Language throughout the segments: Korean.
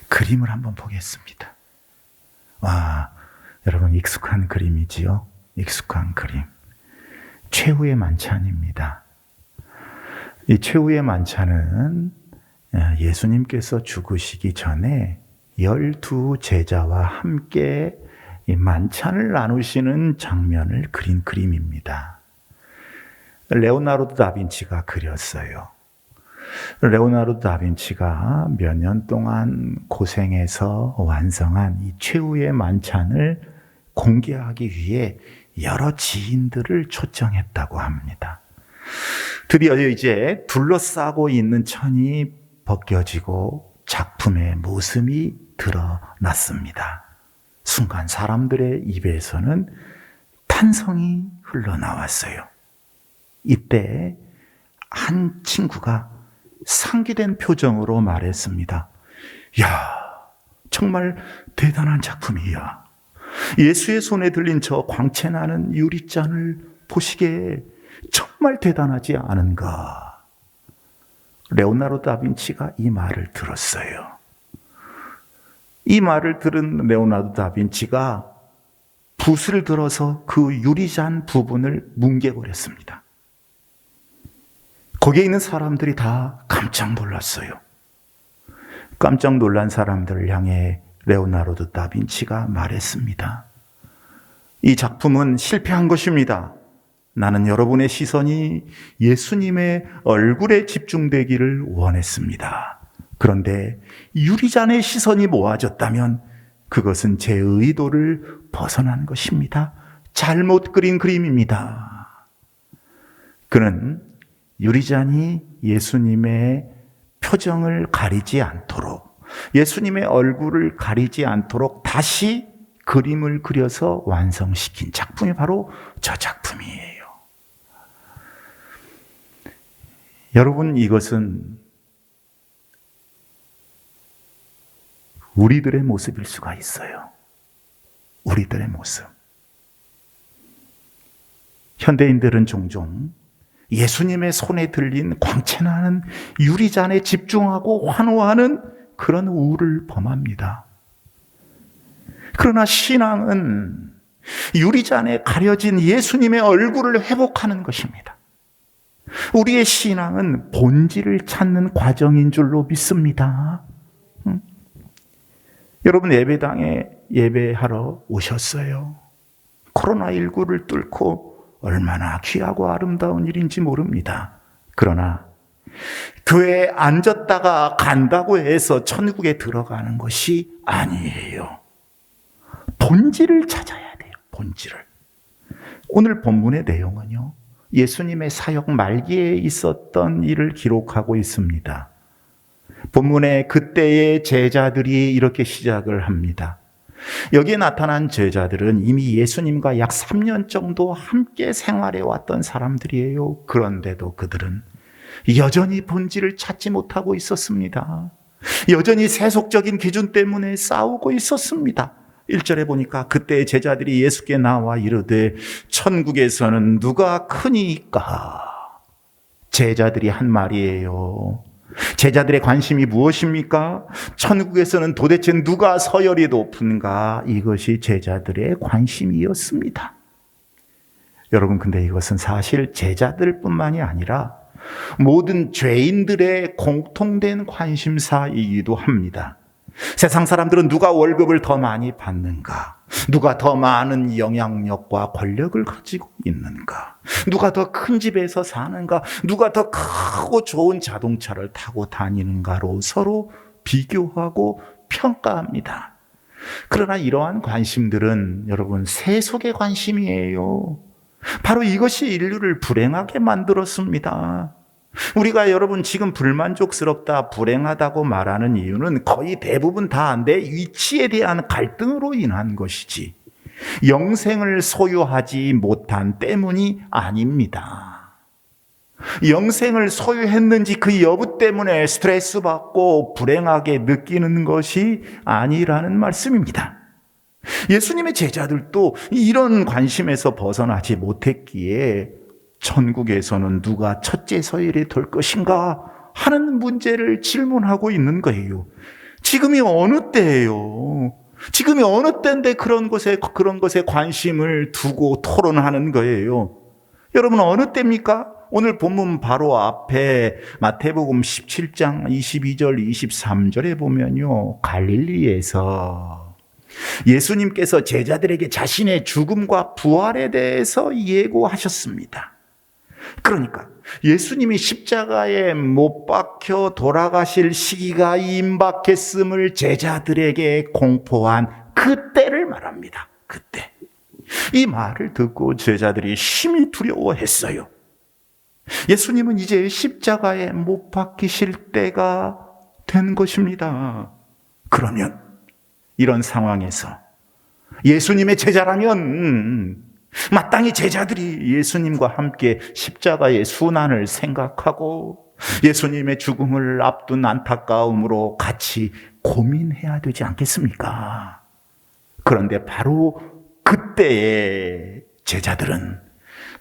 그림을 한번 보겠습니다. 와, 여러분 익숙한 그림이지요? 익숙한 그림. 최후의 만찬입니다. 이 최후의 만찬은 예수님께서 죽으시기 전에 12 제자와 함께 이 만찬을 나누시는 장면을 그린 그림입니다. 레오나르도 다빈치가 그렸어요. 레오나르도 다빈치가 몇 년 동안 고생해서 완성한 이 최후의 만찬을 공개하기 위해 여러 지인들을 초청했다고 합니다. 드디어 이제 둘러싸고 있는 천이 벗겨지고 작품의 모습이 드러났습니다. 순간 사람들의 입에서는 탄성이 흘러나왔어요. 이때 한 친구가 상기된 표정으로 말했습니다. 야, 정말 대단한 작품이야. 예수의 손에 들린 저 광채 나는 유리잔을 보시기에 정말 대단하지 않은가? 레오나르도 다빈치가 이 말을 들었어요. 이 말을 들은 레오나르도 다빈치가 붓을 들어서 그 유리잔 부분을 뭉개버렸습니다. 거기에 있는 사람들이 다 깜짝 놀랐어요. 깜짝 놀란 사람들을 향해 레오나르도 다빈치가 말했습니다. 이 작품은 실패한 것입니다. 나는 여러분의 시선이 예수님의 얼굴에 집중되기를 원했습니다. 그런데 유리잔의 시선이 모아졌다면 그것은 제 의도를 벗어난 것입니다. 잘못 그린 그림입니다. 그는 유리잔이 예수님의 표정을 가리지 않도록, 예수님의 얼굴을 가리지 않도록 다시 그림을 그려서 완성시킨 작품이 바로 저 작품이에요. 여러분, 이것은 우리들의 모습일 수가 있어요. 우리들의 모습. 현대인들은 종종 예수님의 손에 들린 광채나는 유리잔에 집중하고 환호하는 그런 우를 범합니다. 그러나 신앙은 유리잔에 가려진 예수님의 얼굴을 회복하는 것입니다. 우리의 신앙은 본질을 찾는 과정인 줄로 믿습니다. 여러분, 예배당에 예배하러 오셨어요. 코로나19를 뚫고 얼마나 귀하고 아름다운 일인지 모릅니다. 그러나 교회에 앉았다가 간다고 해서 천국에 들어가는 것이 아니에요. 본질을 찾아야 돼요. 본질을. 오늘 본문의 내용은요, 예수님의 사역 말기에 있었던 일을 기록하고 있습니다. 본문에 그때의 제자들이 이렇게 시작을 합니다. 여기에 나타난 제자들은 이미 예수님과 약 3년 정도 함께 생활해 왔던 사람들이에요. 그런데도 그들은 여전히 본질을 찾지 못하고 있었습니다. 여전히 세속적인 기준 때문에 싸우고 있었습니다. 1절에 보니까 그때 제자들이 예수께 나와 이르되 천국에서는 누가 크니까? 제자들이 한 말이에요. 제자들의 관심이 무엇입니까? 천국에서는 도대체 누가 서열이 높은가? 이것이 제자들의 관심이었습니다. 여러분, 근데 이것은 사실 제자들뿐만이 아니라 모든 죄인들의 공통된 관심사이기도 합니다. 세상 사람들은 누가 월급을 더 많이 받는가? 누가 더 많은 영향력과 권력을 가지고 있는가? 누가 더 큰 집에서 사는가? 누가 더 크고 좋은 자동차를 타고 다니는가로 서로 비교하고 평가합니다. 그러나 이러한 관심들은 여러분 세속의 관심이에요. 바로 이것이 인류를 불행하게 만들었습니다. 우리가 여러분 지금 불만족스럽다, 불행하다고 말하는 이유는 거의 대부분 다 내 위치에 대한 갈등으로 인한 것이지 영생을 소유하지 못한 때문이 아닙니다. 영생을 소유했는지 그 여부 때문에 스트레스 받고 불행하게 느끼는 것이 아니라는 말씀입니다. 예수님의 제자들도 이런 관심에서 벗어나지 못했기에 천국에서는 누가 첫째 서열이 될 것인가 하는 문제를 질문하고 있는 거예요. 지금이 어느 때예요? 지금이 어느 때인데 그런 것에 관심을 두고 토론하는 거예요? 여러분, 어느 때입니까? 오늘 본문 바로 앞에 마태복음 17장 22절 23절에 보면요, 갈릴리에서 예수님께서 제자들에게 자신의 죽음과 부활에 대해서 예고하셨습니다. 그러니까 예수님이 십자가에 못 박혀 돌아가실 시기가 임박했음을 제자들에게 공포한 그때를 말합니다. 그때. 이 말을 듣고 제자들이 심히 두려워했어요. 예수님은 이제 십자가에 못 박히실 때가 된 것입니다. 그러면 이런 상황에서 예수님의 제자라면 마땅히 제자들이 예수님과 함께 십자가의 순환을 생각하고 예수님의 죽음을 앞둔 안타까움으로 같이 고민해야 되지 않겠습니까? 그런데 바로 그때의 제자들은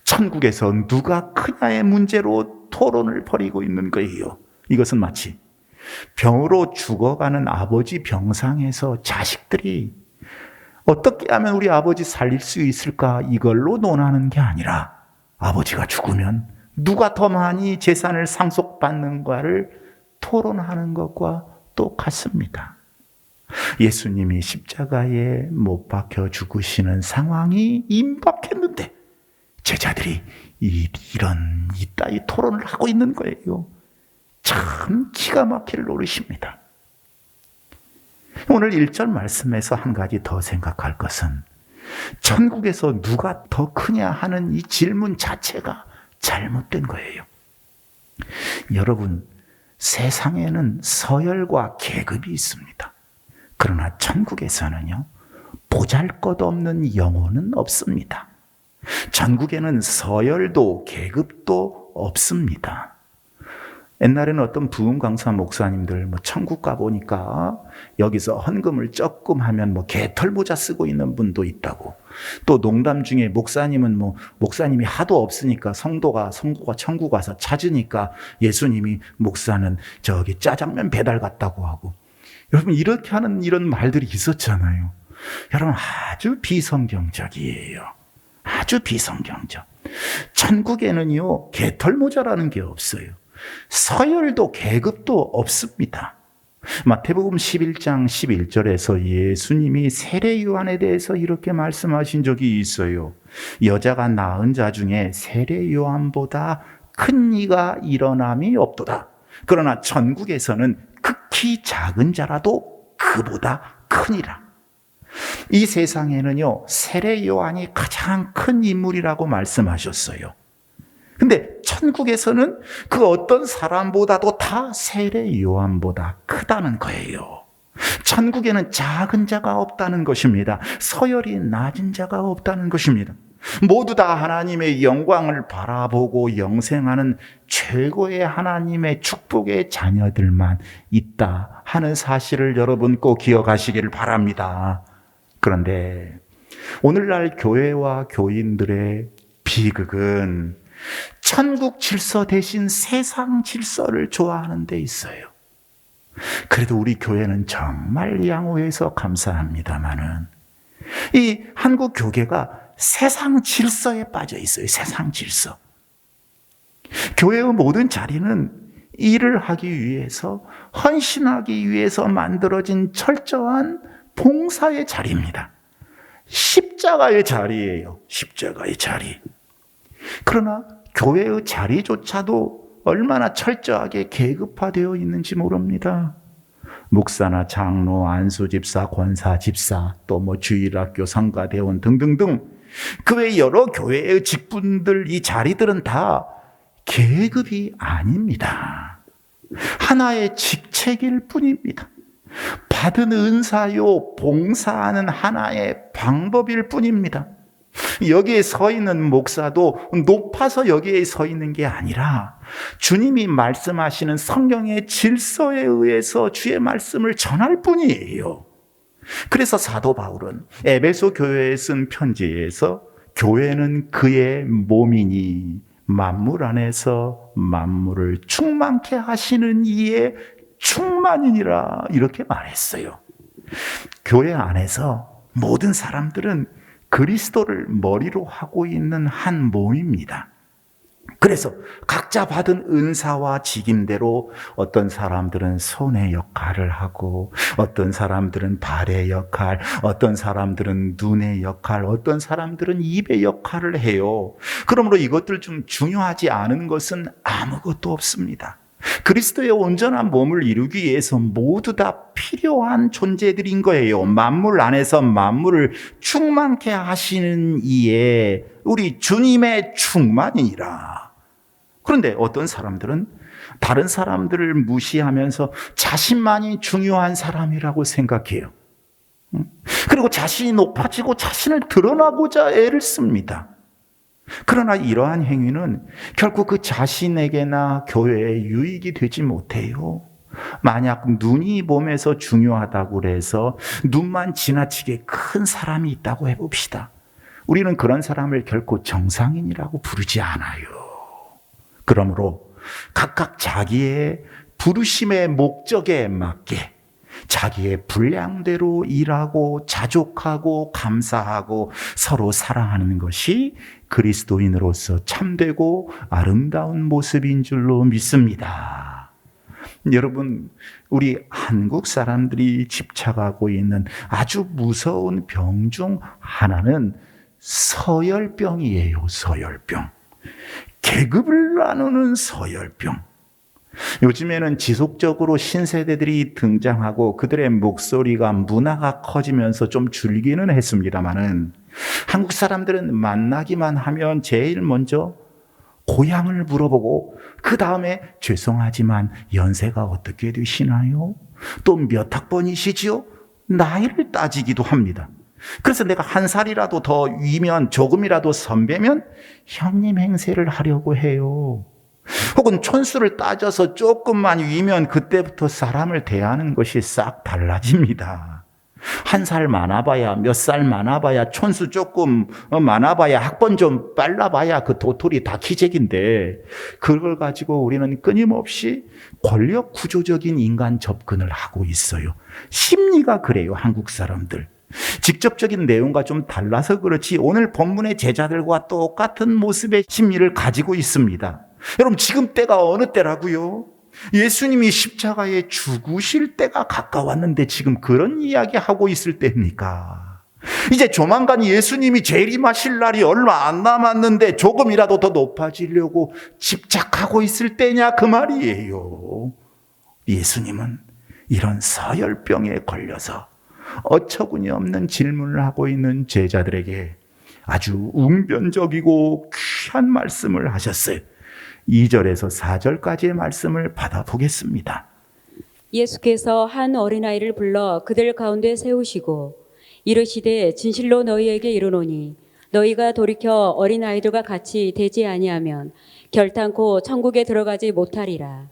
천국에서 누가 크냐의 문제로 토론을 벌이고 있는 거예요. 이것은 마치 병으로 죽어가는 아버지 병상에서 자식들이 어떻게 하면 우리 아버지 살릴 수 있을까, 이걸로 논하는 게 아니라 아버지가 죽으면 누가 더 많이 재산을 상속받는가를 토론하는 것과 똑같습니다. 예수님이 십자가에 못 박혀 죽으시는 상황이 임박했는데 제자들이 이따위 토론을 하고 있는 거예요. 참 기가 막힐 노릇입니다. 오늘 1절 말씀에서 한 가지 더 생각할 것은 천국에서 누가 더 크냐 하는 이 질문 자체가 잘못된 거예요. 여러분, 세상에는 서열과 계급이 있습니다. 그러나 천국에서는요, 보잘것없는 영혼은 없습니다. 천국에는 서열도 계급도 없습니다. 옛날에는 어떤 부흥 강사 목사님들 천국 가보니까 여기서 헌금을 조금 하면 개털 모자 쓰고 있는 분도 있다고, 또 농담 중에 목사님은 목사님이 하도 없으니까 성도가 천국 와서 찾으니까 예수님이 목사는 저기 짜장면 배달 갔다고 하고, 여러분 이렇게 하는 이런 말들이 있었잖아요. 여러분 아주 비성경적이에요. 아주 비성경적. 천국에는요, 개털 모자라는 게 없어요. 서열도 계급도 없습니다. 마태복음 11장 11절에서 예수님이 세례 요한에 대해서 이렇게 말씀하신 적이 있어요. 여자가 낳은 자 중에 세례 요한보다 큰 이가 일어남이 없도다. 그러나 천국에서는 극히 작은 자라도 그보다 크니라. 이 세상에는요, 세례 요한이 가장 큰 인물이라고 말씀하셨어요. 근데 천국에서는 그 어떤 사람보다도 다 세례 요한보다 크다는 거예요. 천국에는 작은 자가 없다는 것입니다. 서열이 낮은 자가 없다는 것입니다. 모두 다 하나님의 영광을 바라보고 영생하는 최고의 하나님의 축복의 자녀들만 있다 하는 사실을 여러분 꼭 기억하시기를 바랍니다. 그런데 오늘날 교회와 교인들의 비극은 천국 질서 대신 세상 질서를 좋아하는 데 있어요. 그래도 우리 교회는 정말 양호해서 감사합니다마는 이 한국 교계가 세상 질서에 빠져 있어요. 세상 질서. 교회의 모든 자리는 일을 하기 위해서, 헌신하기 위해서 만들어진 철저한 봉사의 자리입니다. 십자가의 자리예요. 십자가의 자리. 그러나 교회의 자리조차도 얼마나 철저하게 계급화되어 있는지 모릅니다. 목사나 장로, 안수집사, 권사집사, 또 주일학교 성가대원 등등등 그 외 여러 교회의 직분들, 이 자리들은 다 계급이 아닙니다. 하나의 직책일 뿐입니다. 받은 은사요, 봉사하는 하나의 방법일 뿐입니다. 여기에 서 있는 목사도 높아서 여기에 서 있는 게 아니라 주님이 말씀하시는 성경의 질서에 의해서 주의 말씀을 전할 뿐이에요. 그래서 사도 바울은 에베소 교회에 쓴 편지에서 교회는 그의 몸이니 만물 안에서 만물을 충만케 하시는 이의 충만이니라 이렇게 말했어요. 교회 안에서 모든 사람들은 그리스도를 머리로 하고 있는 한 몸입니다. 그래서 각자 받은 은사와 직임대로 어떤 사람들은 손의 역할을 하고, 어떤 사람들은 발의 역할, 어떤 사람들은 눈의 역할, 어떤 사람들은 입의 역할을 해요. 그러므로 이것들 중 중요하지 않은 것은 아무것도 없습니다. 그리스도의 온전한 몸을 이루기 위해서 모두 다 필요한 존재들인 거예요. 만물 안에서 만물을 충만케 하시는 이에 우리 주님의 충만이니라. 그런데 어떤 사람들은 다른 사람들을 무시하면서 자신만이 중요한 사람이라고 생각해요. 그리고 자신이 높아지고 자신을 드러나고자 애를 씁니다. 그러나 이러한 행위는 결국 그 자신에게나 교회에 유익이 되지 못해요. 만약 눈이 몸에서 중요하다고 해서 눈만 지나치게 큰 사람이 있다고 해봅시다. 우리는 그런 사람을 결코 정상인이라고 부르지 않아요. 그러므로 각각 자기의 부르심의 목적에 맞게 자기의 분량대로 일하고 자족하고 감사하고 서로 사랑하는 것이 그리스도인으로서 참되고 아름다운 모습인 줄로 믿습니다. 여러분, 우리 한국 사람들이 집착하고 있는 아주 무서운 병 중 하나는 서열병이에요. 서열병. 계급을 나누는 서열병. 요즘에는 지속적으로 신세대들이 등장하고 그들의 목소리가 문화가 커지면서 좀 줄기는 했습니다만은 한국 사람들은 만나기만 하면 제일 먼저 고향을 물어보고 그 다음에 죄송하지만 연세가 어떻게 되시나요? 또 몇 학번이시지요? 나이를 따지기도 합니다. 그래서 내가 한 살이라도 더 위면 조금이라도 선배면 형님 행세를 하려고 해요. 혹은 촌수를 따져서 조금만 위면 그때부터 사람을 대하는 것이 싹 달라집니다. 한 살 많아봐야 몇 살 많아봐야 촌수 조금 많아봐야 학번 좀 빨라봐야 그 도토리 다 기재기인데 그걸 가지고 우리는 끊임없이 권력 구조적인 인간 접근을 하고 있어요. 심리가 그래요. 한국 사람들. 직접적인 내용과 좀 달라서 그렇지 오늘 본문의 제자들과 똑같은 모습의 심리를 가지고 있습니다. 여러분, 지금 때가 어느 때라고요? 예수님이 십자가에 죽으실 때가 가까웠는데 지금 그런 이야기 하고 있을 때입니까? 이제 조만간 예수님이 재림하실 날이 얼마 안 남았는데 조금이라도 더 높아지려고 집착하고 있을 때냐 그 말이에요. 예수님은 이런 서열병에 걸려서 어처구니 없는 질문을 하고 있는 제자들에게 아주 웅변적이고 귀한 말씀을 하셨어요. 2절에서 4절까지의 말씀을 받아보겠습니다. 예수께서 한 어린아이를 불러 그들 가운데 세우시고 이르시되 진실로 너희에게 이르노니 너희가 돌이켜 어린아이들과 같이 되지 아니하면 결탄코 천국에 들어가지 못하리라.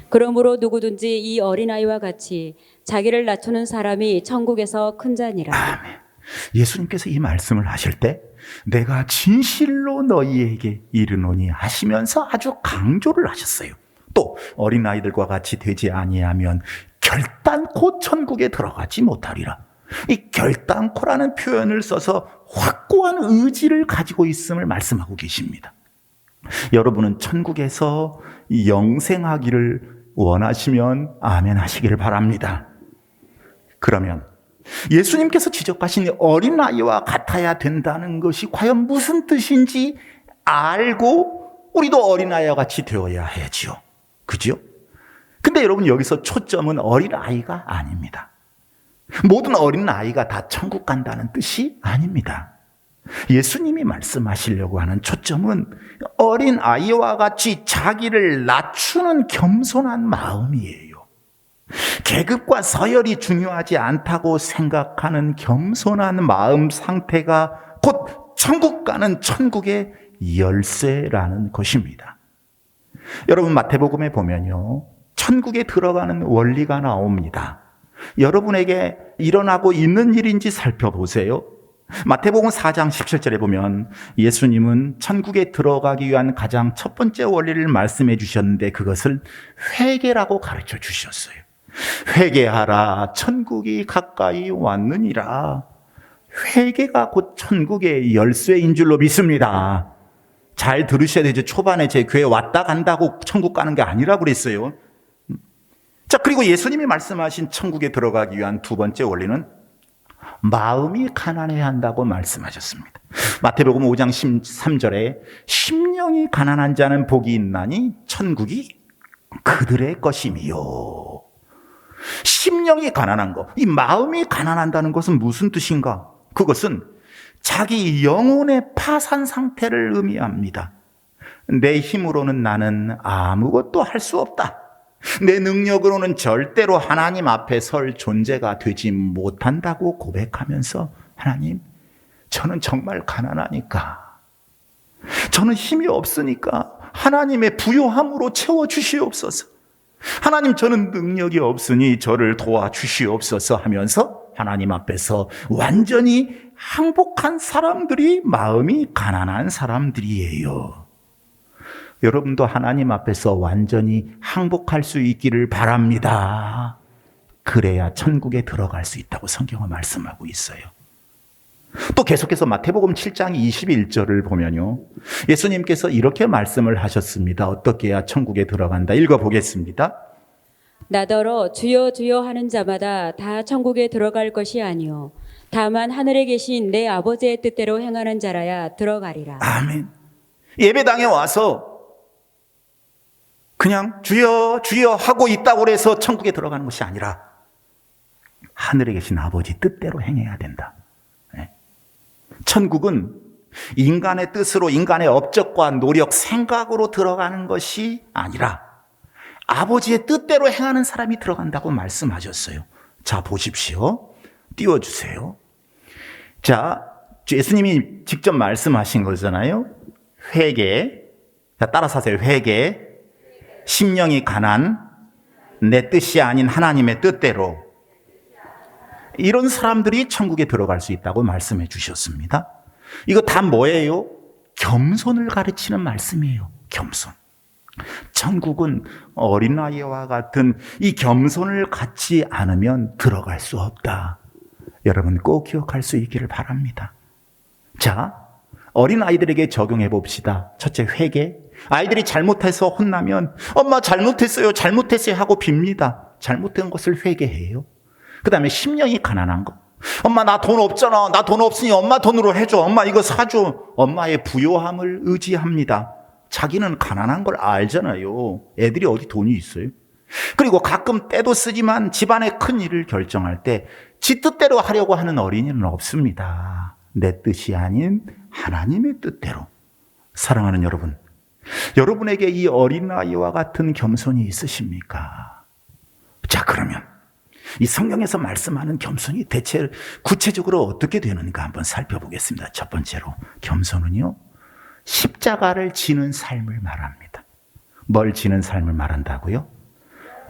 그러므로 누구든지 이 어린아이와 같이 자기를 낮추는 사람이 천국에서 큰 자니라. 아멘. 예수님께서 이 말씀을 하실 때 내가 진실로 너희에게 이르노니 하시면서 아주 강조를 하셨어요. 또 어린아이들과 같이 되지 아니하면 결단코 천국에 들어가지 못하리라. 이 결단코라는 표현을 써서 확고한 의지를 가지고 있음을 말씀하고 계십니다. 여러분은 천국에서 영생하기를 원하시면 아멘 하시기를 바랍니다. 그러면 예수님께서 지적하신 어린아이와 같아야 된다는 것이 과연 무슨 뜻인지 알고 우리도 어린아이와 같이 되어야 해야지요. 그죠? 근데 여러분, 여기서 초점은 어린아이가 아닙니다. 모든 어린아이가 다 천국 간다는 뜻이 아닙니다. 예수님이 말씀하시려고 하는 초점은 어린아이와 같이 자기를 낮추는 겸손한 마음이에요. 계급과 서열이 중요하지 않다고 생각하는 겸손한 마음 상태가 곧 천국 가는 천국의 열쇠라는 것입니다. 여러분, 마태복음에 보면요, 천국에 들어가는 원리가 나옵니다. 여러분에게 일어나고 있는 일인지 살펴보세요. 마태복음 4장 17절에 보면 예수님은 천국에 들어가기 위한 가장 첫 번째 원리를 말씀해 주셨는데 그것을 회개라고 가르쳐 주셨어요. 회개하라, 천국이 가까이 왔느니라. 회개가 곧 천국의 열쇠인 줄로 믿습니다. 잘 들으셔야 되죠. 초반에 제 교회 왔다 간다고 천국 가는 게 아니라고 그랬어요. 자, 그리고 예수님이 말씀하신 천국에 들어가기 위한 두 번째 원리는 마음이 가난해야 한다고 말씀하셨습니다. 마태복음 5장 13절에 심령이 가난한 자는 복이 있나니 천국이 그들의 것임이요. 심령이 가난한 것, 이 마음이 가난한다는 것은 무슨 뜻인가? 그것은 자기 영혼의 파산 상태를 의미합니다. 내 힘으로는 나는 아무것도 할 수 없다. 내 능력으로는 절대로 하나님 앞에 설 존재가 되지 못한다고 고백하면서 하나님, 저는 정말 가난하니까, 저는 힘이 없으니까 하나님의 부요함으로 채워주시옵소서. 하나님, 저는 능력이 없으니 저를 도와주시옵소서 하면서 하나님 앞에서 완전히 항복한 사람들이 마음이 가난한 사람들이에요. 여러분도 하나님 앞에서 완전히 항복할 수 있기를 바랍니다. 그래야 천국에 들어갈 수 있다고 성경은 말씀하고 있어요. 또 계속해서 마태복음 7장 21절을 보면요, 예수님께서 이렇게 말씀을 하셨습니다. 어떻게 해야 천국에 들어간다? 읽어보겠습니다. 나더러 주여 주여 하는 자마다 다 천국에 들어갈 것이 아니요 다만 하늘에 계신 내 아버지의 뜻대로 행하는 자라야 들어가리라. 아멘. 예배당에 와서 그냥 주여 주여 하고 있다고 해서 천국에 들어가는 것이 아니라 하늘에 계신 아버지 뜻대로 행해야 된다. 천국은 인간의 뜻으로, 인간의 업적과 노력, 생각으로 들어가는 것이 아니라 아버지의 뜻대로 행하는 사람이 들어간다고 말씀하셨어요. 자, 보십시오. 띄워주세요. 자, 예수님이 직접 말씀하신 거잖아요. 회개. 자, 따라서 하세요. 회개. 심령이 가난, 내 뜻이 아닌 하나님의 뜻대로. 이런 사람들이 천국에 들어갈 수 있다고 말씀해 주셨습니다. 이거 다 뭐예요? 겸손을 가르치는 말씀이에요. 겸손. 천국은 어린아이와 같은 이 겸손을 갖지 않으면 들어갈 수 없다. 여러분 꼭 기억할 수 있기를 바랍니다. 자, 어린아이들에게 적용해 봅시다. 첫째, 회개. 아이들이 잘못해서 혼나면 엄마 잘못했어요 하고 빕니다. 잘못된 것을 회개해요. 그 다음에 심령이 가난한 거. 엄마 나 돈 없잖아. 나 돈 없으니 엄마 돈으로 해줘. 엄마 이거 사줘. 엄마의 부요함을 의지합니다. 자기는 가난한 걸 알잖아요. 애들이 어디 돈이 있어요? 그리고 가끔 때도 쓰지만 집안의 큰 일을 결정할 때 지 뜻대로 하려고 하는 어린이는 없습니다. 내 뜻이 아닌 하나님의 뜻대로. 사랑하는 여러분, 여러분에게 이 어린아이와 같은 겸손이 있으십니까? 자, 그러면 이 성경에서 말씀하는 겸손이 대체 구체적으로 어떻게 되는가 한번 살펴보겠습니다. 첫 번째로, 겸손은요, 십자가를 지는 삶을 말합니다. 뭘 지는 삶을 말한다고요?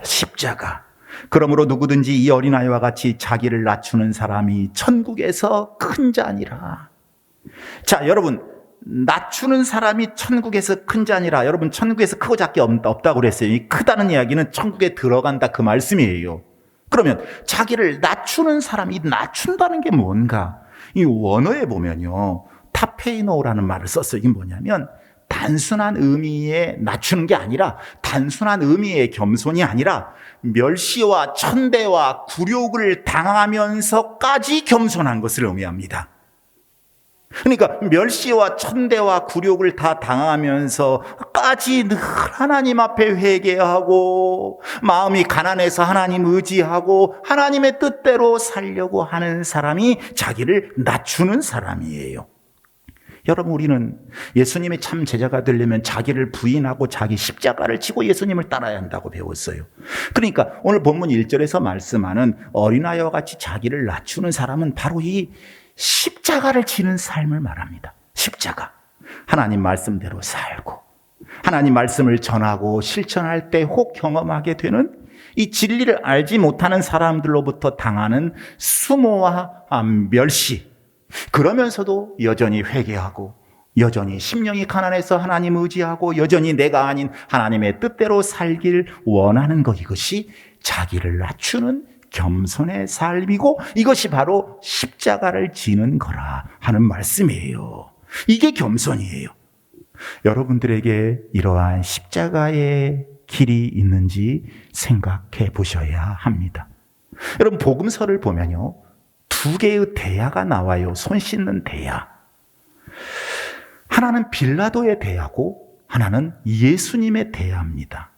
십자가. 그러므로 누구든지 이 어린아이와 같이 자기를 낮추는 사람이 천국에서 큰 자니라. 자, 여러분, 낮추는 사람이 천국에서 큰 자니라. 여러분, 천국에서 크고 작게 없다고 그랬어요. 이 크다는 이야기는 천국에 들어간다 그 말씀이에요. 그러면 자기를 낮추는 사람이, 낮춘다는 게 뭔가? 이 원어에 보면요, 타페이노라는 말을 썼어요. 이게 뭐냐면 단순한 의미의 낮추는 게 아니라, 단순한 의미의 겸손이 아니라 멸시와 천대와 굴욕을 당하면서까지 겸손한 것을 의미합니다. 그러니까 멸시와 천대와 굴욕을 다 당하면서까지 늘 하나님 앞에 회개하고 마음이 가난해서 하나님 의지하고 하나님의 뜻대로 살려고 하는 사람이 자기를 낮추는 사람이에요. 여러분, 우리는 예수님의 참 제자가 되려면 자기를 부인하고 자기 십자가를 지고 예수님을 따라야 한다고 배웠어요. 그러니까 오늘 본문 1절에서 말씀하는 어린아이와 같이 자기를 낮추는 사람은 바로 이 십자가를 지는 삶을 말합니다. 십자가. 하나님 말씀대로 살고 하나님 말씀을 전하고 실천할 때 혹 경험하게 되는 이 진리를 알지 못하는 사람들로부터 당하는 수모와 멸시, 그러면서도 여전히 회개하고 여전히 심령이 가난해서 하나님 의지하고 여전히 내가 아닌 하나님의 뜻대로 살길 원하는 것, 이것이 자기를 낮추는 겸손의 삶이고 이것이 바로 십자가를 지는 거라 하는 말씀이에요. 이게 겸손이에요. 여러분들에게 이러한 십자가의 길이 있는지 생각해 보셔야 합니다. 여러분, 복음서를 보면요, 두 개의 대야가 나와요. 손 씻는 대야. 하나는 빌라도의 대야고 하나는 예수님의 대야입니다.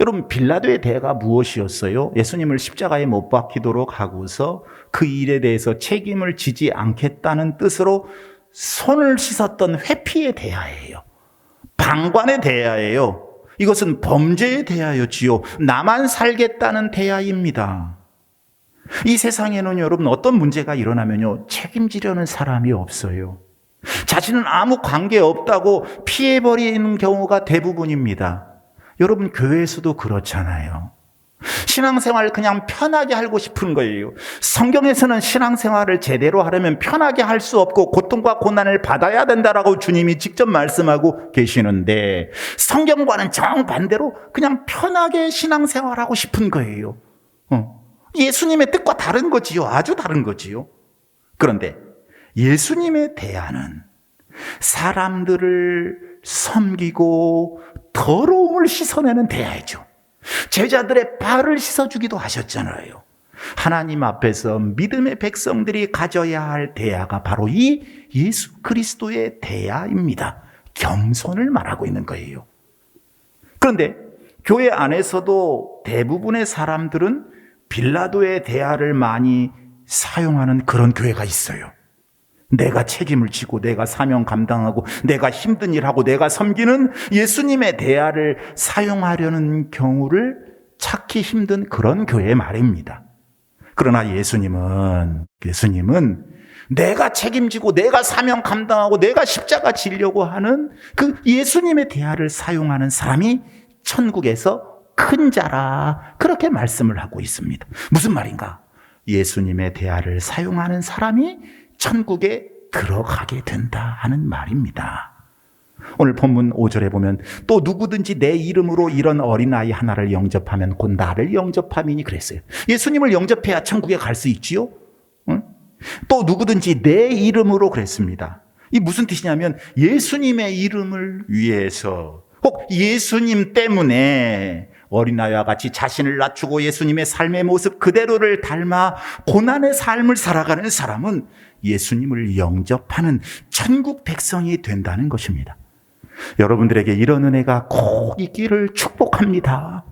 여러분, 빌라도의 대야가 무엇이었어요? 예수님을 십자가에 못 박히도록 하고서 그 일에 대해서 책임을 지지 않겠다는 뜻으로 손을 씻었던 회피의 대야예요. 방관의 대야예요. 이것은 범죄의 대야였지요. 나만 살겠다는 대야입니다. 이 세상에는 여러분 어떤 문제가 일어나면요, 책임지려는 사람이 없어요. 자신은 아무 관계 없다고 피해버리는 경우가 대부분입니다. 여러분, 교회에서도 그렇잖아요. 신앙생활 그냥 편하게 하고 싶은 거예요. 성경에서는 신앙생활을 제대로 하려면 편하게 할 수 없고 고통과 고난을 받아야 된다라고 주님이 직접 말씀하고 계시는데, 성경과는 정반대로 그냥 편하게 신앙생활하고 싶은 거예요. 예수님의 뜻과 다른 거지요. 아주 다른 거지요. 그런데 예수님의 대안은 사람들을 섬기고 더러움을 씻어내는 대야이죠. 제자들의 발을 씻어주기도 하셨잖아요. 하나님 앞에서 믿음의 백성들이 가져야 할 대야가 바로 이 예수 그리스도의 대야입니다. 겸손을 말하고 있는 거예요. 그런데 교회 안에서도 대부분의 사람들은 빌라도의 대야를 많이 사용하는 그런 교회가 있어요. 내가 책임을 지고 내가 사명 감당하고 내가 힘든 일하고 내가 섬기는 예수님의 대야를 사용하려는 경우를 찾기 힘든 그런 교회 말입니다. 그러나 예수님은 내가 책임지고 내가 사명 감당하고 내가 십자가 지려고 하는 그 예수님의 대야를 사용하는 사람이 천국에서 큰 자라, 그렇게 말씀을 하고 있습니다. 무슨 말인가? 예수님의 대야를 사용하는 사람이 천국에 들어가게 된다 하는 말입니다. 오늘 본문 5절에 보면 또 누구든지 내 이름으로 이런 어린아이 하나를 영접하면 곧 나를 영접함이니 그랬어요. 예수님을 영접해야 천국에 갈 수 있지요? 응? 또 누구든지 내 이름으로 그랬습니다. 이 무슨 뜻이냐면 예수님의 이름을 위해서, 혹 예수님 때문에 어린아이와 같이 자신을 낮추고 예수님의 삶의 모습 그대로를 닮아 고난의 삶을 살아가는 사람은 예수님을 영접하는 천국 백성이 된다는 것입니다. 여러분들에게 이런 은혜가 꼭 있기를 축복합니다.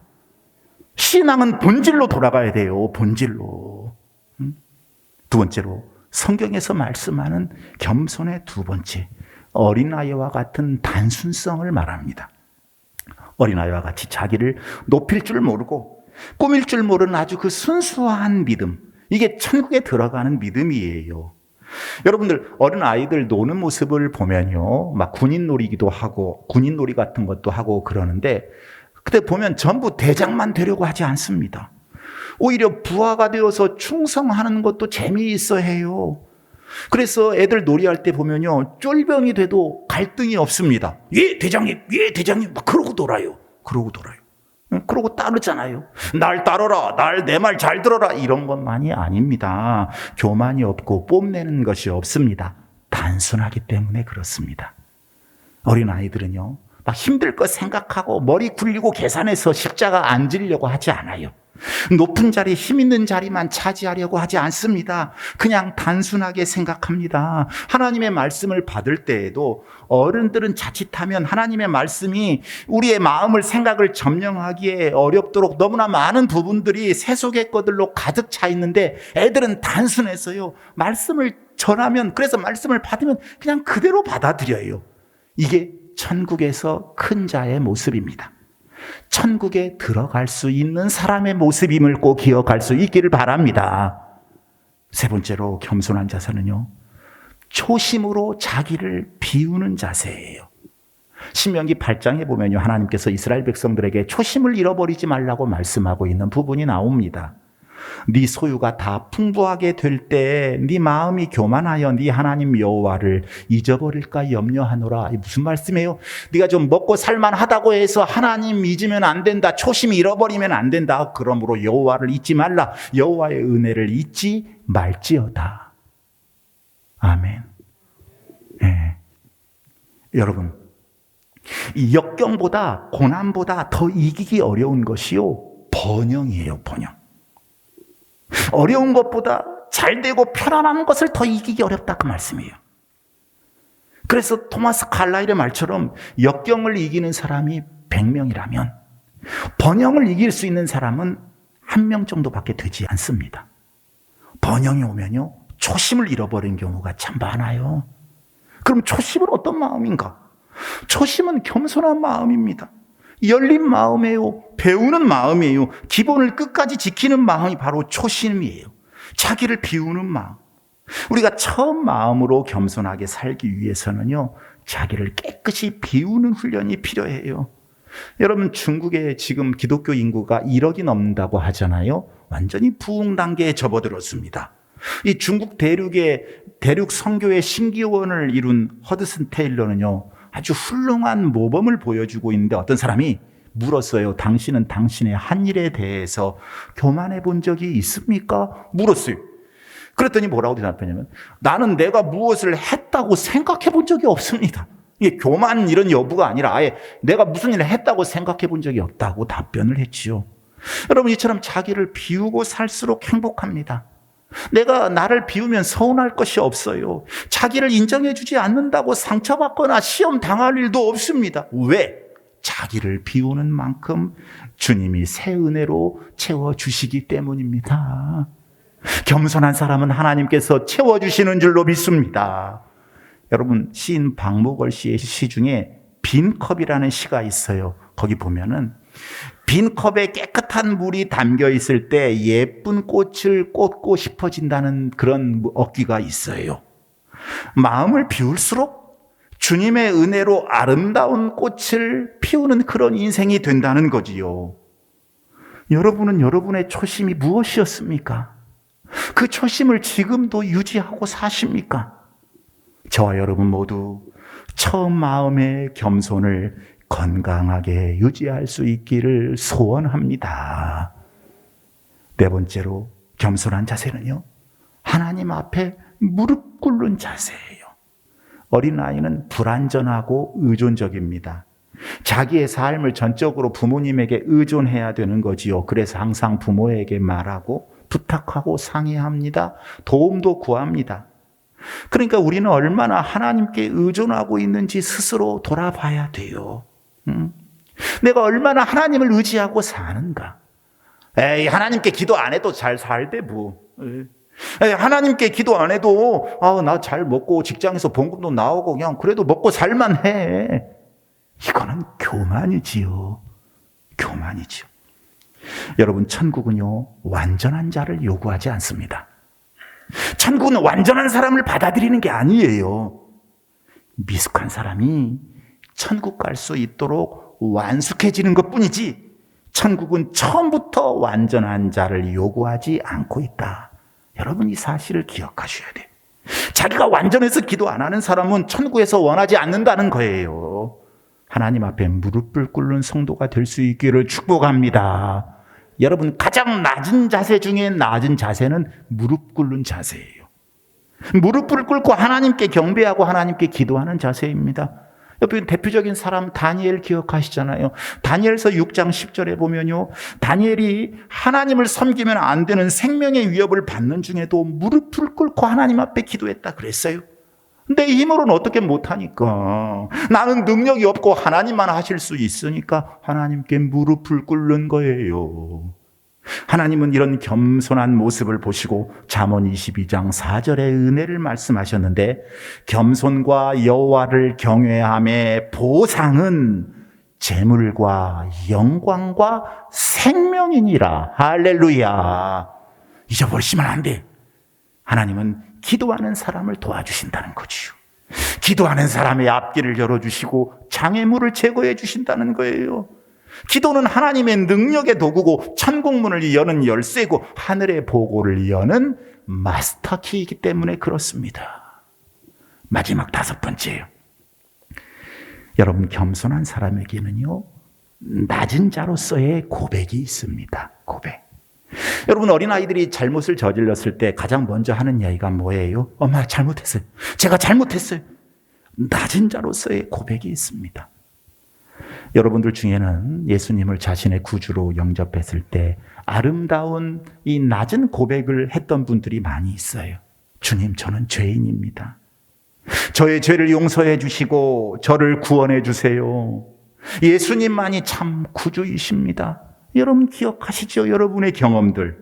신앙은 본질로 돌아가야 돼요. 본질로. 두 번째로 성경에서 말씀하는 겸손의 두 번째, 어린아이와 같은 단순성을 말합니다. 어린아이와 같이 자기를 높일 줄 모르고 꾸밀 줄 모르는 아주 그 순수한 믿음, 이게 천국에 들어가는 믿음이에요. 여러분들 어린아이들 노는 모습을 보면요, 막 군인놀이기도 하고 군인놀이 같은 것도 하고 그러는데, 그때 보면 전부 대장만 되려고 하지 않습니다. 오히려 부하가 되어서 충성하는 것도 재미있어 해요. 그래서 애들 놀이할 때 보면요, 쫄병이 돼도 갈등이 없습니다. 예 대장님, 예 대장님, 막 그러고 놀아요. 그러고 따르잖아요. 날 따르라, 내 말 잘 들어라, 이런 것만이 아닙니다. 교만이 없고 뽐내는 것이 없습니다. 단순하기 때문에 그렇습니다. 어린아이들은요, 막 힘들 것 생각하고 머리 굴리고 계산해서 십자가 안 지려고 하지 않아요. 높은 자리, 힘 있는 자리만 차지하려고 하지 않습니다. 그냥 단순하게 생각합니다. 하나님의 말씀을 받을 때에도 어른들은 자칫하면 하나님의 말씀이 우리의 마음을, 생각을 점령하기에 어렵도록 너무나 많은 부분들이 세속의 것들로 가득 차 있는데, 애들은 단순해서요, 말씀을 전하면, 그래서 말씀을 받으면 그냥 그대로 받아들여요. 이게 천국에서 큰 자의 모습입니다. 천국에 들어갈 수 있는 사람의 모습임을 꼭 기억할 수 있기를 바랍니다. 세 번째로 겸손한 자세는요, 초심으로 자기를 비우는 자세예요. 신명기 8장에 보면요, 하나님께서 이스라엘 백성들에게 초심을 잃어버리지 말라고 말씀하고 있는 부분이 나옵니다. 네 소유가 다 풍부하게 될 때 네 마음이 교만하여 네 하나님 여호와를 잊어버릴까 염려하노라. 이게 무슨 말씀이에요? 네가 좀 먹고 살만하다고 해서 하나님 잊으면 안 된다. 초심 잃어버리면 안 된다. 그러므로 여호와를 잊지 말라. 여호와의 은혜를 잊지 말지어다. 아멘. 네. 여러분, 이 역경보다 고난보다 더 이기기 어려운 것이요, 번영이에요. 번영. 어려운 것보다 잘되고 편안한 것을 더 이기기 어렵다, 그 말씀이에요. 그래서 토마스 칼라일의 말처럼 역경을 이기는 사람이 100명이라면 번영을 이길 수 있는 사람은 1명 정도밖에 되지 않습니다. 번영이 오면요, 초심을 잃어버린 경우가 참 많아요. 그럼 초심은 어떤 마음인가? 초심은 겸손한 마음입니다. 열린 마음이에요. 배우는 마음이에요. 기본을 끝까지 지키는 마음이 바로 초심이에요. 자기를 비우는 마음. 우리가 처음 마음으로 겸손하게 살기 위해서는요, 자기를 깨끗이 비우는 훈련이 필요해요. 여러분, 중국에 지금 기독교 인구가 1억이 넘는다고 하잖아요. 완전히 부흥 단계에 접어들었습니다. 이 중국 대륙 선교의 신기원을 이룬 허드슨 테일러는요, 아주 훌륭한 모범을 보여주고 있는데 어떤 사람이 물었어요. 당신은 당신의 한 일에 대해서 교만해 본 적이 있습니까? 물었어요. 그랬더니 뭐라고 대답했냐면, 나는 내가 무엇을 했다고 생각해 본 적이 없습니다. 이게 교만 이런 여부가 아니라 아예 내가 무슨 일을 했다고 생각해 본 적이 없다고 답변을 했지요. 여러분, 이처럼 자기를 비우고 살수록 행복합니다. 내가 나를 비우면 서운할 것이 없어요. 자기를 인정해 주지 않는다고 상처받거나 시험 당할 일도 없습니다. 왜? 자기를 비우는 만큼 주님이 새 은혜로 채워주시기 때문입니다. 겸손한 사람은 하나님께서 채워주시는 줄로 믿습니다. 여러분, 시인 박목월 씨의 시 중에 빈 컵이라는 시가 있어요. 거기 보면은 빈 컵에 깨끗한 물이 담겨 있을 때 예쁜 꽃을 꽂고 싶어진다는 그런 어귀가 있어요. 마음을 비울수록 주님의 은혜로 아름다운 꽃을 피우는 그런 인생이 된다는 거지요. 여러분은 여러분의 초심이 무엇이었습니까? 그 초심을 지금도 유지하고 사십니까? 저와 여러분 모두 처음 마음의 겸손을 건강하게 유지할 수 있기를 소원합니다. 네 번째로, 겸손한 자세는요, 하나님 앞에 무릎 꿇는 자세예요. 어린아이는 불완전하고 의존적입니다. 자기의 삶을 전적으로 부모님에게 의존해야 되는 거지요. 그래서 항상 부모에게 말하고 부탁하고 상의합니다. 도움도 구합니다. 그러니까 우리는 얼마나 하나님께 의존하고 있는지 스스로 돌아봐야 돼요. 내가 얼마나 하나님을 의지하고 사는가? 에이, 하나님께 기도 안 해도 잘 살대 뭐. 에이, 하나님께 기도 안 해도 나 잘 먹고 직장에서 봉급도 나오고 그냥 그래도 먹고 살만 해. 이거는 교만이지요. 교만이지요. 여러분, 천국은요, 완전한 자를 요구하지 않습니다. 천국은 완전한 사람을 받아들이는 게 아니에요. 미숙한 사람이 천국 갈 수 있도록 완숙해지는 것뿐이지, 천국은 처음부터 완전한 자를 요구하지 않고 있다. 여러분, 이 사실을 기억하셔야 돼요. 자기가 완전해서 기도 안 하는 사람은 천국에서 원하지 않는다는 거예요. 하나님 앞에 무릎을 꿇는 성도가 될 수 있기를 축복합니다. 여러분, 가장 낮은 자세 중에 낮은 자세는 무릎 꿇는 자세예요. 무릎을 꿇고 하나님께 경배하고 하나님께 기도하는 자세입니다. 여러분, 대표적인 사람 다니엘 기억하시잖아요. 다니엘서 6장 10절에 보면요, 다니엘이 하나님을 섬기면 안 되는 생명의 위협을 받는 중에도 무릎을 꿇고 하나님 앞에 기도했다 그랬어요. 내 힘으로는 어떻게 못하니까, 나는 능력이 없고 하나님만 하실 수 있으니까 하나님께 무릎을 꿇는 거예요. 하나님은 이런 겸손한 모습을 보시고 잠언 22장 4절의 은혜를 말씀하셨는데, 겸손과 여호와를 경외함의 보상은 재물과 영광과 생명이니라. 할렐루야. 잊어버리시면 안 돼. 하나님은 기도하는 사람을 도와주신다는 거지요. 기도하는 사람의 앞길을 열어주시고 장애물을 제거해 주신다는 거예요. 기도는 하나님의 능력의 도구고 천국문을 여는 열쇠고 하늘의 보고를 여는 마스터키이기 때문에 그렇습니다. 마지막 5번째예요. 여러분, 겸손한 사람에게는요, 낮은 자로서의 고백이 있습니다. 고백. 여러분, 어린아이들이 잘못을 저질렀을 때 가장 먼저 하는 이야기가 뭐예요? 엄마, 잘못했어요. 제가 잘못했어요. 낮은 자로서의 고백이 있습니다. 여러분들 중에는 예수님을 자신의 구주로 영접했을 때 아름다운 이 낮은 고백을 했던 분들이 많이 있어요. 주님, 저는 죄인입니다. 저의 죄를 용서해 주시고 저를 구원해 주세요. 예수님만이 참 구주이십니다. 여러분 기억하시죠? 여러분의 경험들.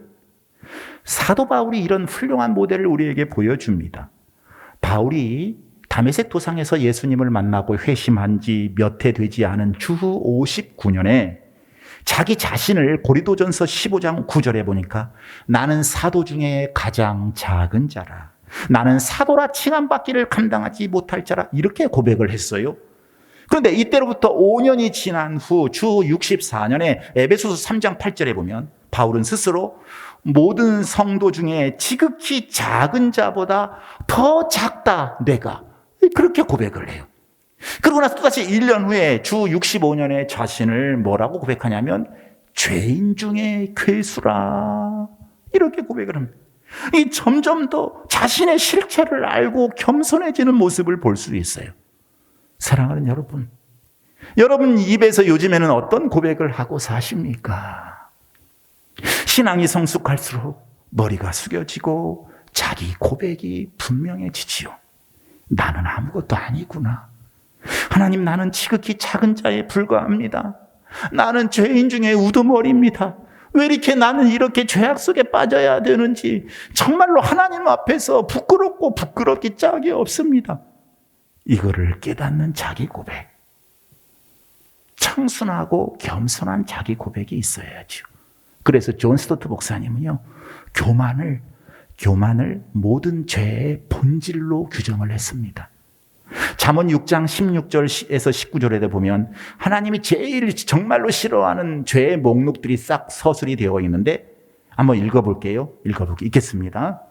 사도 바울이 이런 훌륭한 모델을 우리에게 보여줍니다. 바울이 다메섹 도상에서 예수님을 만나고 회심한 지 몇 해 되지 않은 주후 59년에 자기 자신을 고린도전서 15장 9절에 보니까 나는 사도 중에 가장 작은 자라. 나는 사도라 칭함받기를 감당하지 못할 자라. 이렇게 고백을 했어요. 그런데 이때로부터 5년이 지난 후 주 64년에 에베소서 3장 8절에 보면 바울은 스스로 모든 성도 중에 지극히 작은 자보다 더 작다 내가. 그렇게 고백을 해요. 그러고 나서 또다시 1년 후에 주 65년에 자신을 뭐라고 고백하냐면 죄인 중에 괴수라. 이렇게 고백을 합니다. 이 점점 더 자신의 실체를 알고 겸손해지는 모습을 볼 수 있어요. 사랑하는 여러분, 여러분 입에서 요즘에는 어떤 고백을 하고 사십니까? 신앙이 성숙할수록 머리가 숙여지고 자기 고백이 분명해지지요. 나는 아무것도 아니구나. 하나님, 나는 지극히 작은 자에 불과합니다. 나는 죄인 중에 우두머리입니다. 왜 이렇게 나는 이렇게 죄악 속에 빠져야 되는지 정말로 하나님 앞에서 부끄럽고 부끄럽기 짝이 없습니다. 이거를 깨닫는 자기 고백. 청순하고 겸손한 자기 고백이 있어야죠. 그래서 존 스토트 목사님은요, 교만을 모든 죄의 본질로 규정을 했습니다. 잠언 6장 16절에서 19절에 보면 하나님이 제일 정말로 싫어하는 죄의 목록들이 싹 서술이 되어 있는데 한번 읽어볼게요. 읽겠습니다.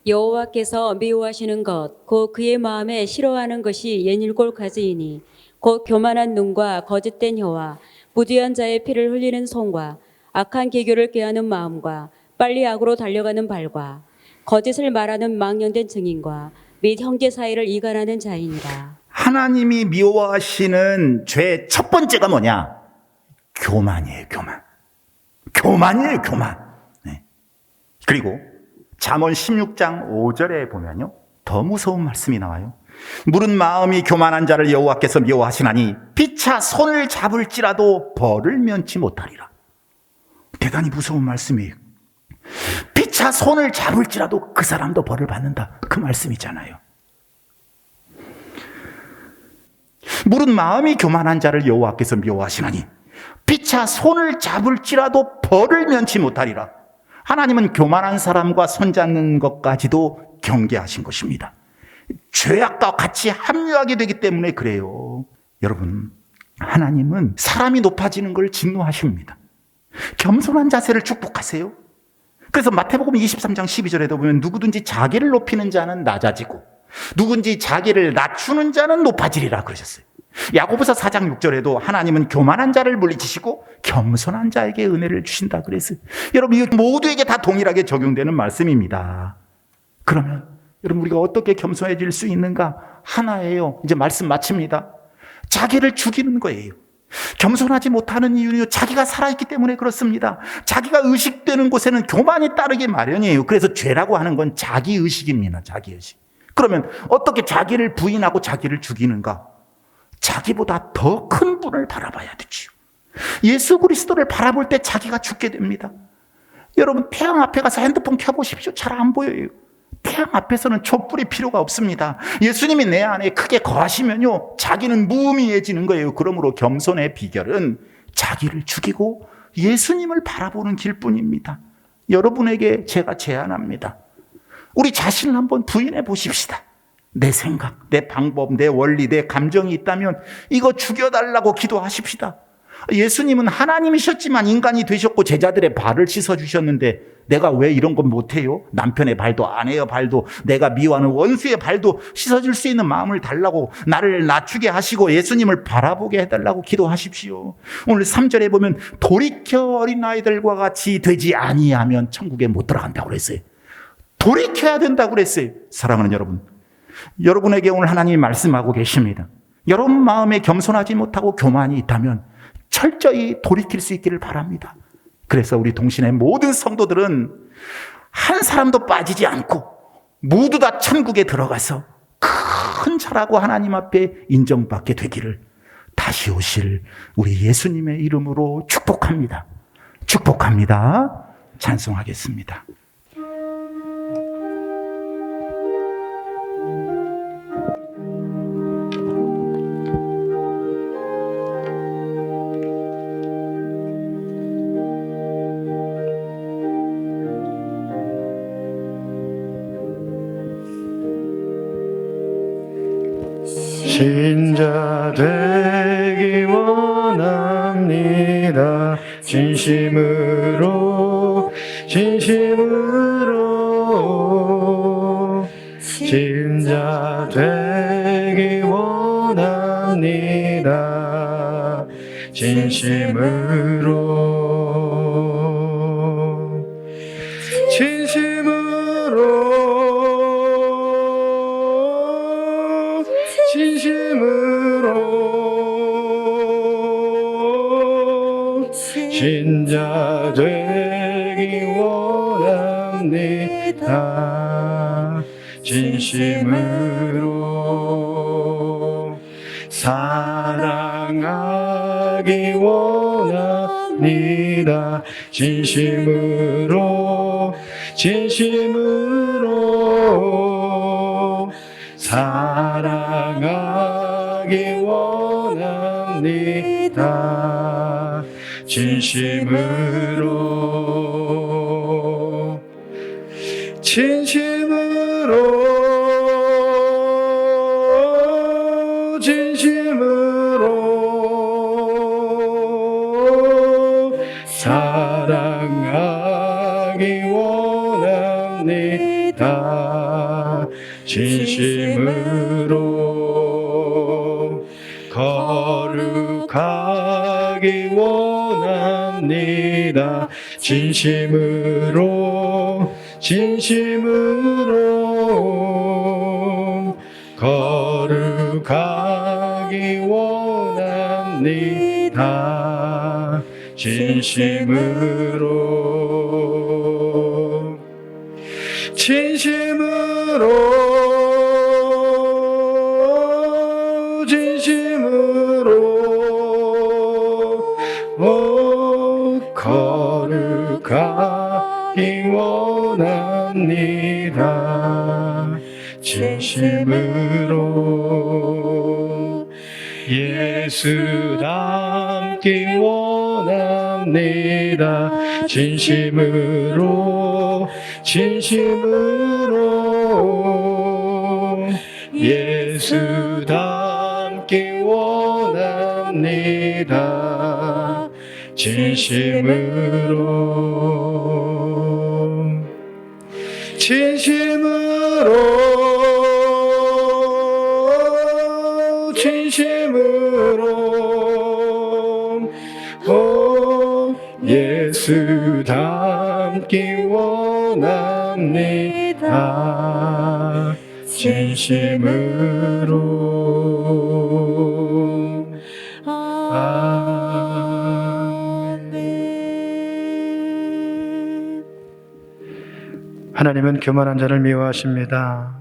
여호와께서 미워하시는 것 곧 그의 마음에 싫어하는 것이 옛일곱 가지이니 곧 교만한 눈과 거짓된 혀와 무죄한 자의 피를 흘리는 손과 악한 계교를 꾀하는 마음과 빨리 악으로 달려가는 발과 거짓을 말하는 망령된 증인과 및 형제 사이를 이간하는 자이니라. 하나님이 미워하시는 죄 첫 번째가 뭐냐? 교만이에요. 교만이에요. 네. 그리고 잠언 16장 5절에 보면요, 더 무서운 말씀이 나와요. 무른 마음이 교만한 자를 여호와께서 미워하시나니 피차 손을 잡을지라도 벌을 면치 못하리라. 대단히 무서운 말씀이에요. 피차 손을 잡을지라도 그 사람도 벌을 받는다. 그 말씀이잖아요. 무른 마음이 교만한 자를 여호와께서 미워하시나니 피차 손을 잡을지라도 벌을 면치 못하리라. 하나님은 교만한 사람과 손잡는 것까지도 경계하신 것입니다. 죄악과 같이 합류하게 되기 때문에 그래요. 여러분, 하나님은 사람이 높아지는 걸 진노하십니다. 겸손한 자세를 축복하세요. 그래서 마태복음 23장 12절에도 보면 누구든지 자기를 높이는 자는 낮아지고 누구든지 자기를 낮추는 자는 높아지리라 그러셨어요. 야고보서 4장 6절에도 하나님은 교만한 자를 물리치시고 겸손한 자에게 은혜를 주신다 그랬어요. 여러분, 이거 모두에게 다 동일하게 적용되는 말씀입니다. 그러면 여러분, 우리가 어떻게 겸손해질 수 있는가? 하나예요. 이제 말씀 마칩니다. 자기를 죽이는 거예요. 겸손하지 못하는 이유는 자기가 살아있기 때문에 그렇습니다. 자기가 의식되는 곳에는 교만이 따르기 마련이에요. 그래서 죄라고 하는 건 자기의식입니다. 자기의식. 그러면 어떻게 자기를 부인하고 자기를 죽이는가? 자기보다 더 큰 분을 바라봐야 되죠. 예수 그리스도를 바라볼 때 자기가 죽게 됩니다. 여러분, 태양 앞에 가서 핸드폰 켜보십시오. 잘 안 보여요. 태양 앞에서는 촛불이 필요가 없습니다. 예수님이 내 안에 크게 거하시면요, 자기는 무의미해지는 거예요. 그러므로 겸손의 비결은 자기를 죽이고 예수님을 바라보는 길뿐입니다. 여러분에게 제가 제안합니다. 우리 자신을 한번 부인해 보십시다. 내 생각, 내 방법, 내 원리, 내 감정이 있다면 이거 죽여달라고 기도하십시다. 예수님은 하나님이셨지만 인간이 되셨고 제자들의 발을 씻어주셨는데 내가 왜 이런 건 못해요? 남편의 발도 아내의 발도 내가 미워하는 원수의 발도 씻어줄 수 있는 마음을 달라고 나를 낮추게 하시고 예수님을 바라보게 해달라고 기도하십시오. 오늘 3절에 보면 돌이켜 어린아이들과 같이 되지 아니하면 천국에 못 들어간다고 그랬어요. 돌이켜야 된다고 그랬어요. 사랑하는 여러분, 여러분에게 오늘 하나님이 말씀하고 계십니다. 여러분 마음에 겸손하지 못하고 교만이 있다면 철저히 돌이킬 수 있기를 바랍니다. 그래서 우리 동신의 모든 성도들은 한 사람도 빠지지 않고 모두 다 천국에 들어가서 큰 자라고 하나님 앞에 인정받게 되기를 다시 오실 우리 예수님의 이름으로 축복합니다. 축복합니다. 찬송하겠습니다. 신자 되기 원합니다. 진심으로 신자 되기 원합니다. 신자 되기 원합니다. 진심으로 사랑하기 원합니다. 진심으로 사랑하기 원합니다. 진심으로 사랑하기 원합니다. 진심으로 거룩하기 원합니다. 진심으로 거룩하기 원합니다. 진심으로 거룩하기 원합니다. 진심으로 예수 닮기 원합니다. 진심으로 예수 닮기 원합니다. 진심으로 예수 닮기 원합니다. 진심으로 아멘. 하나님은 교만한 자를 미워하십니다.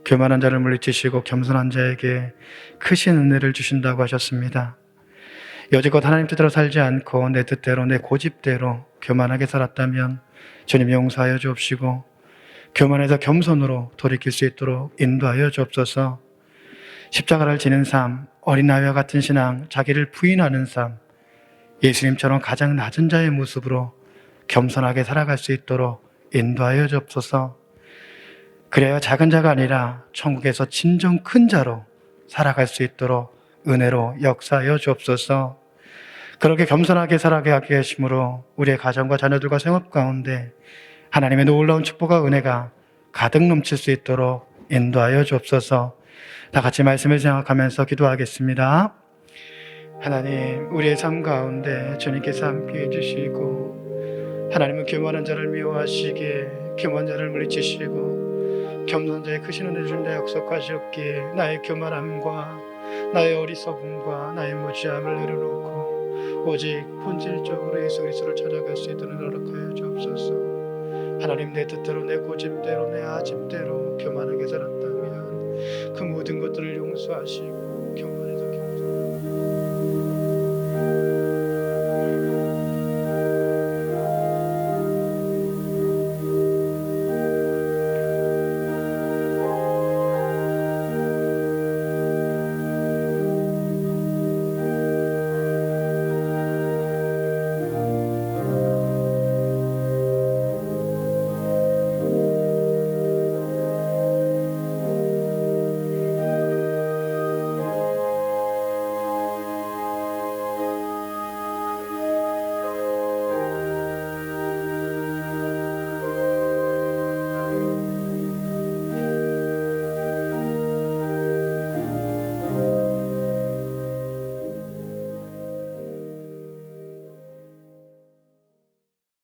교만한 자를 물리치시고 겸손한 자에게 크신 은혜를 주신다고 하셨습니다. 여지껏 하나님 뜻대로 살지 않고 내 뜻대로 내 고집대로 교만하게 살았다면 주님 용서하여 주옵시고 교만해서 겸손으로 돌이킬 수 있도록 인도하여 주옵소서. 십자가를 지는 삶, 어린아이와 같은 신앙, 자기를 부인하는 삶, 예수님처럼 가장 낮은 자의 모습으로 겸손하게 살아갈 수 있도록 인도하여 주옵소서. 그래야 작은 자가 아니라 천국에서 진정 큰 자로 살아갈 수 있도록 은혜로 역사하여 주옵소서. 그렇게 겸손하게 살아가게 하심으로 우리의 가정과 자녀들과 생업 가운데 하나님의 놀라운 축복과 은혜가 가득 넘칠 수 있도록 인도하여 주옵소서. 다 같이 말씀을 생각하면서 기도하겠습니다. 하나님, 우리의 삶 가운데 주님께서 함께 해주시고 하나님은 교만한 자를 미워하시기에 교만한 자를 물리치시고 겸손한 자의 크신 은혜를 준다 약속하셨기에 나의 교만함과 나의 어리석음과 나의 무지함을 내려놓고 오직 본질적으로 예수 그리스도를 찾아갈 수 있도록 노력하여 주옵소서. 하나님, 내 뜻대로 내 고집대로 내 아집대로 교만하게 살았다면 그 모든 것들을 용서하시고 교만해서